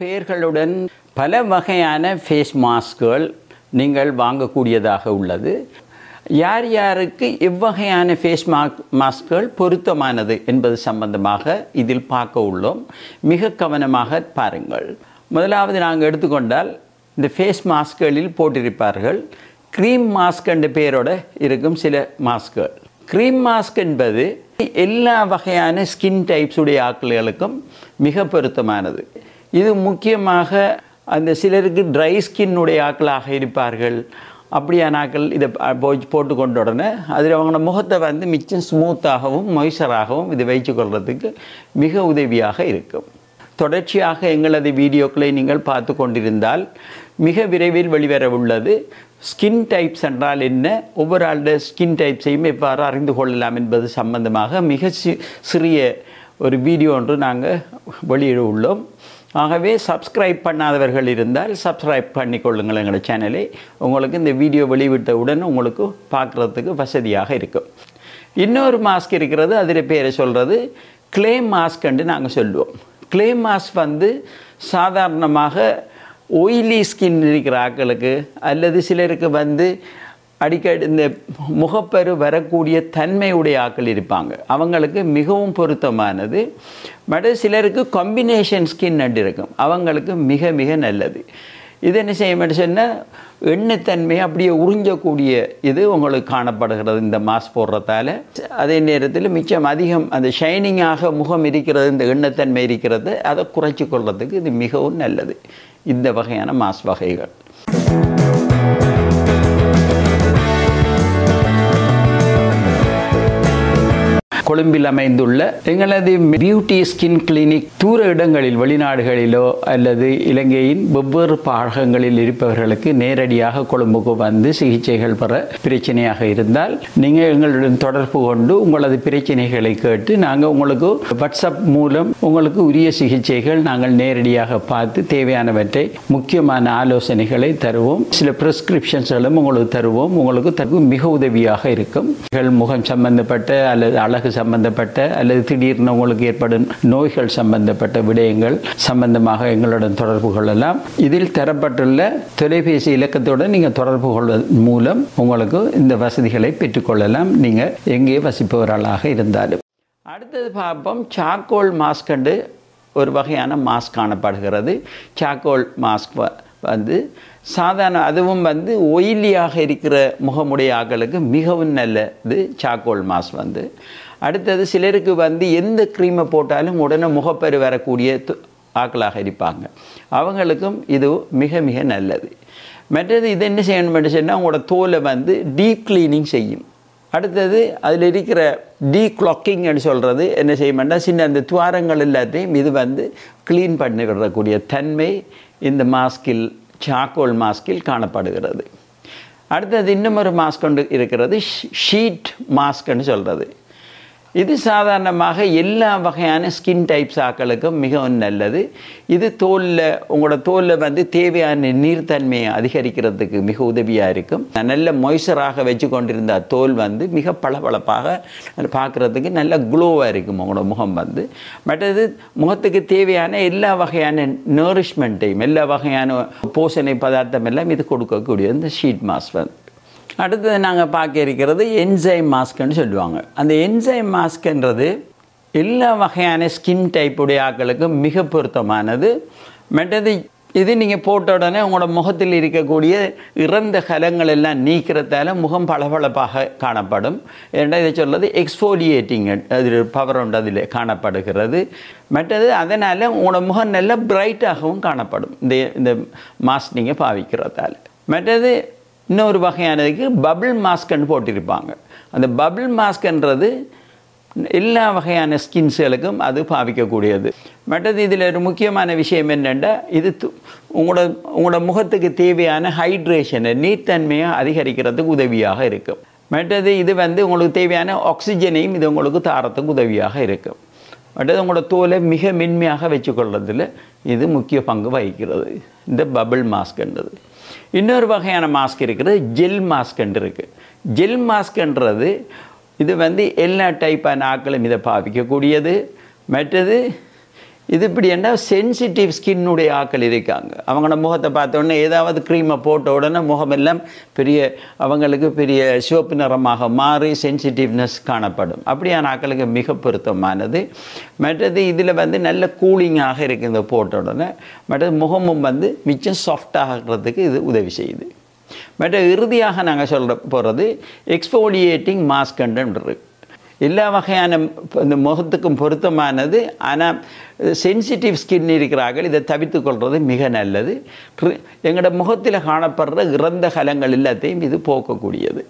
பெயர்களுடன் பல வகையான ஃபேஸ் மாஸ்க்குகள் நீங்கள் வாங்கக்கூடியதாக உள்ளது. யார் யாருக்கு எவ்வகையான ஃபேஸ் மாஸ்க்குகள் பொருத்தமானது என்பது சம்பந்தமாக இதில் பார்க்க உள்ளோம். மிக கவனமாக பாருங்கள். முதலாவது நாங்கள் எடுத்துக்கொண்டால் இந்த ஃபேஸ் மாஸ்க்குகளில் போட்டிருப்பார்கள் க்ரீம் மாஸ்க் என்ற பெயரோடு இருக்கும் சில மாஸ்க்குகள். க்ரீம் மாஸ்க் என்பது எல்லா வகையான ஸ்கின் டைப்ஸ் உடைய ஆட்களுக்கும் மிக பொருத்தமானது. இது முக்கியமாக அந்த சிலருக்கு ட்ரை ஸ்கின் உடைய ஆட்களாக இருப்பார்கள். அப்படியான ஆட்கள் இதை போட்டுக்கொண்ட உடனே அதில் அவங்களோட முகத்தை வந்து மிச்சம் ஸ்மூத்தாகவும் மொய்ச்சராகவும் இது வைத்துக்கொள்கிறதுக்கு மிக உதவியாக இருக்கும். தொடர்ச்சியாக எங்களது வீடியோக்களை நீங்கள் பார்த்து கொண்டிருந்தால் மிக விரைவில் வெளிவர உள்ளது ஸ்கின் டைப்ஸ் என்றால் என்ன, ஒவ்வொரு ஆளுடைய ஸ்கின் டைப்ஸையும் எவ்வாறு அறிந்து கொள்ளலாம் என்பது சம்பந்தமாக மிக சிறிய ஒரு வீடியோ ஒன்று நாங்கள் வெளியிட உள்ளோம். ஆகவே சப்ஸ்கிரைப் பண்ணாதவர்கள் இருந்தால் சப்ஸ்கிரைப் பண்ணிக்கொள்ளுங்கள் எங்களோட சேனலை. உங்களுக்கு இந்த வீடியோ வெளிவிட்டவுடன் உங்களுக்கு பார்க்குறதுக்கு வசதியாக இருக்கும். இன்னொரு மாஸ்க் இருக்கிறது, அதில் பேரை சொல்கிறது க்ளே மாஸ்க் என்று நாங்கள் சொல்லுவோம். க்ளே மாஸ்க் வந்து சாதாரணமாக ஒயிலி ஸ்கின் இருக்கிற ஆட்களுக்கு அல்லது சிலருக்கு வந்து அடிக்கடி இந்த முகப்பரு வரக்கூடிய தன்மையுடைய ஆட்கள் இருப்பாங்க, அவங்களுக்கு மிகவும் பொருத்தமானது. மற்ற சிலருக்கு காம்பினேஷன் ஸ்கின் அண்டு இருக்கும், அவங்களுக்கு மிக மிக நல்லது. இது என்ன செய்ய சொன்னால் எண்ணெய்த்தன்மையை அப்படியே உறிஞ்சக்கூடிய இது உங்களுக்கு காணப்படுகிறது இந்த மாஸ்க் போடுறதால. அதே நேரத்தில் மிச்சம் அதிகம் அந்த ஷைனிங்காக முகம் இருக்கிறது, இந்த எண்ணெய்த்தன்மை இருக்கிறது, அதை குறைச்சி கொள்வதுக்கு இது மிகவும் நல்லது இந்த வகையான மாஸ்க் வகைகள். கொழும்பில் அமைந்துள்ள எங்களது பியூட்டி ஸ்கின் கிளினிக் தூர இடங்களில் வெளிநாடுகளிலோ அல்லது இலங்கையின் வெவ்வேறு பாகங்களில் இருப்பவர்களுக்கு நேரடியாக கொழும்புக்கு வந்து சிகிச்சைகள் பெற பிரச்சனையாக இருந்தால் நீங்கள் எங்களுடன் தொடர்பு கொண்டு உங்களது பிரச்சனைகளை கேட்டு நாங்கள் உங்களுக்கு வாட்ஸ்அப் மூலம் உங்களுக்கு உரிய சிகிச்சைகள் நாங்கள் நேரடியாக பார்த்து தேவையானவற்றை முக்கியமான ஆலோசனைகளை தருவோம். சில பிரிஸ்கிரிப்ஷன்ஸ்களும் உங்களுக்கு தருவோம். உங்களுக்கு மிக உதவியாக இருக்கும். முகம் சம்பந்தப்பட்ட அல்லது அழகு சம்பந்தப்பட்ட அல்லது திடீர்னு உங்களுக்கு ஏற்படும் நோய்கள் சம்பந்தப்பட்ட விடயங்கள் சம்பந்தமாக எங்களுடன் தொடர்பு கொள்ளலாம். இதில் தரப்பட்டுள்ள தொலைபேசி இலக்கத்துடன் நீங்கள் தொடர்பு கொள்வதன் மூலம் உங்களுக்கு இந்த வசதிகளை பெற்றுக்கொள்ளலாம், நீங்கள் எங்கே வசிப்பவர்களாக இருந்தாலும். அடுத்தது பார்ப்போம், சார்கோல் மாஸ்க் என்று ஒரு வகையான மாஸ்க் காணப்படுகிறது. சார்கோல் மாஸ்க் வந்து சாதாரண அதுவும் வந்து ஒயிலியாக இருக்கிற முகமுடைய ஆட்களுக்கு மிகவும் நல்லது சார்கோல் மாஸ்க் வந்து. அடுத்தது சிலருக்கு வந்து எந்த க்ரீமை போட்டாலும் உடனே முகப்பரு வரக்கூடிய ஆட்களாக இருப்பாங்க, அவங்களுக்கும் இது மிக மிக நல்லது. மற்றது இது என்ன செய்யணும்னு சொன்னால் உங்களோட தோலை வந்து டீப் கிளீனிங் செய்யும். அடுத்தது அதில் இருக்கிற டீக்ளாக்கிங்னு சொல்கிறது என்ன செய்யணும்னா சின்ன அந்த துவாரங்கள் எல்லாத்தையும் இது வந்து க்ளீன் பண்ணி விடக்கூடிய தன்மை இந்த மாஸ்கில் சார்கோல் மாஸ்கில் காணப்படுகிறது. அடுத்தது இன்னும் ஒரு மாஸ்க் ஒன்று இருக்கிறது, ஷீட் மாஸ்க்னு சொல்கிறது. இது சாதாரணமாக எல்லா வகையான ஸ்கின் டைப்ஸ் ஆக்களுக்கும் மிகவும் நல்லது. இது தோலில் உங்களோட தோலில் வந்து தேவையான நீர்த்தன்மையை அதிகரிக்கிறதுக்கு மிக உதவியாக இருக்கும். நல்ல மொய்ச்சராக வச்சு கொண்டிருந்த தோல் வந்து மிக பளபளப்பாக பார்க்குறதுக்கு நல்ல க்ளோவாக இருக்கும் உங்களோட முகம் வந்து. மற்றது முகத்துக்கு தேவையான எல்லா வகையான நரிஷ்மெண்ட்டையும் எல்லா வகையான போஷணை பதார்த்தம் எல்லாம் இது கொடுக்கக்கூடிய இந்த ஷீட் மாஸ்க் வந்து. அடுத்தது நாங்கள் பார்க்க இருக்கிறது என்சைம் மாஸ்க்னு சொல்லுவாங்க. அந்த என்சைம் மாஸ்க்ன்றது எல்லா வகையான ஸ்கின் டைப்புடைய ஆட்களுக்கு மிக பொருத்தமானது. மற்றது இது நீங்கள் போட்ட உடனே உங்களோட முகத்தில் இருக்கக்கூடிய இறந்த கலங்கள் எல்லாம் நீக்கிறதால முகம் பளபளப்பாக காணப்படும். ஏன்னா இதை சொல்கிறது எக்ஸ்ஃபோலியேட்டிங் அது பவர் உண்டு அதில் காணப்படுகிறது. மற்றது அதனால் உங்களோட முகம் நல்லா பிரைட்டாகவும் காணப்படும் இந்த மாஸ்க் நீங்கள் பாவிக்கிறதால. மற்றது இன்னொரு வகையானதுக்கு பபிள் மாஸ்க்னு போட்டிருப்பாங்க. அந்த பபிள் மாஸ்க்ன்றது எல்லா வகையான ஸ்கின்ஸுகளுக்கும் அது பாவிக்கக்கூடியது. மற்றது இதில் ஒரு முக்கியமான விஷயம் என்னென்னா இது உங்களோட முகத்துக்கு தேவையான ஹைட்ரேஷனை நீர்த்தன்மையை அதிகரிக்கிறதுக்கு உதவியாக இருக்கும். மற்றது இது வந்து உங்களுக்கு தேவையான ஆக்சிஜனையும் இது உங்களுக்கு தாரத்துக்கு உதவியாக இருக்கும். மற்றது உங்களோட தோலை மிக மென்மையாக வச்சுக்கொள்றதில் இது முக்கிய பங்கு வகிக்கிறது இந்த பபிள் மாஸ்க்ன்றது. இன்னொரு வகையான மாஸ்க் இருக்கிறது, ஜெல் மாஸ்க்ன்னு இருக்குது. ஜெல் மாஸ்க்ன்றது இது வந்து எல்லா டைப்பான ஆட்களும் இதை பாவிக்கக்கூடியது. மற்றது இது இப்படி என்ன சென்சிட்டிவ் ஸ்கின்னுடைய ஆக்கள் இருக்காங்க. அவங்களோட முகத்தை பார்த்த உடனே ஏதாவது க்ரீமை போட்ட உடனே முகமெல்லாம் அவங்களுக்கு பெரிய சிவப்பு நிறமாக மாறி சென்சிட்டிவ்னஸ் காணப்படும். அப்படியான ஆக்களுக்கு மிக பொருத்தமானது. மற்றது இதில் நல்ல கூலிங்காக இருக்குது இந்த போட்ட உடனே. மற்றது முகமும் மிச்சம் சாஃப்டாகிறதுக்கு இது உதவி செய்யுது. மற்ற இறுதியாக நாங்கள் சொல்ல போகிறது எக்ஸ்ஃபோலியேட்டிங் மாஸ்க் கண்டென்ட். எல்லா வகையான இந்த முகத்துக்கும் பொருத்தமானது. ஆனால் சென்சிட்டிவ் ஸ்கின் இருக்கிறார்கள், இதை தவிர்த்து கொள்வது மிக நல்லது. எங்களோட முகத்தில் காணப்படுற இறந்த கலங்கள் எல்லாத்தையும் இது போக்கக்கூடியது.